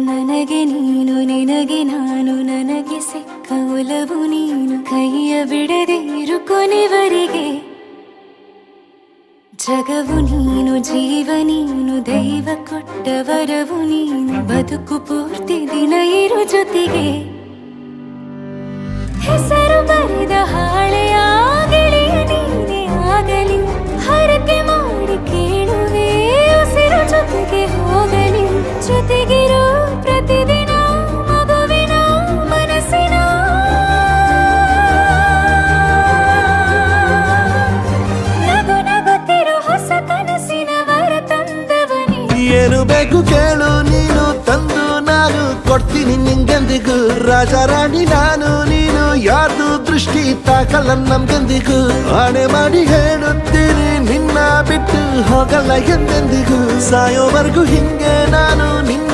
ನನಗೆ ನೀನು ನಿನಗೆ ನಾನು ನನಗೆ ಸಿಕ್ಕ ಒಲವು ನೀನು ಕೈಯ ಬಿಡದೆ ಇರು ಕೊನೆವರೆಗೆ ಜಗವು ನೀನು ಜೀವ ನೀನು ದೈವ ಕೊಟ್ಟ ವರವು ನೀನು ಬದುಕು ಪೂರ್ತಿ ದಿನ ಇರು ಜೊತೆಗೆ ಹೆಸರು ಬರೆದ ಹಾಳೆಯ ಗೆಳೆಯ ನೀನೇ ಆಗಲಿ ಹರಕೆ ಮಾಡಿ ಕೇಳುವೆ ಉಸಿರು ಜೊತೆಗೆ ಹೋಗಲಿ ಜೊತೆಗಿರೋ ಪ್ರತಿದಿನ ಮಗುವಿನ ಮನಸ್ಸಿನ ನಗು ನಗುತ್ತಿರೋ ಹೊಸ ಕನಸಿನ ವರ ತಂದವನೇ ಏನು ಬೇಕು ಕೇಳು ನೀನು ತಂದು ನಾನು ಕೊಡ್ತೀನಿ ನಿಂಗೆಂದಿಗೂ ರಾಜ ರಾಣಿ ನಾನು ನೀನು ಯಾರ್ದು ದೃಷ್ಟಿ ತಾಕಲ್ಲ ನಮ್ಗೆಂದಿಗೂ ಆಣೆ ಮಾಡಿ ಹೇಳುತ್ತೀನಿ ನಿನ್ನ ಬಿಟ್ಟು ಹೋಗಲ್ಲ ಎಂದೆಂದಿಗೂ ಸಾಯೋವರೆಗೂ ಹಿಂಗೆ ನಾನು ನಿನ್ನ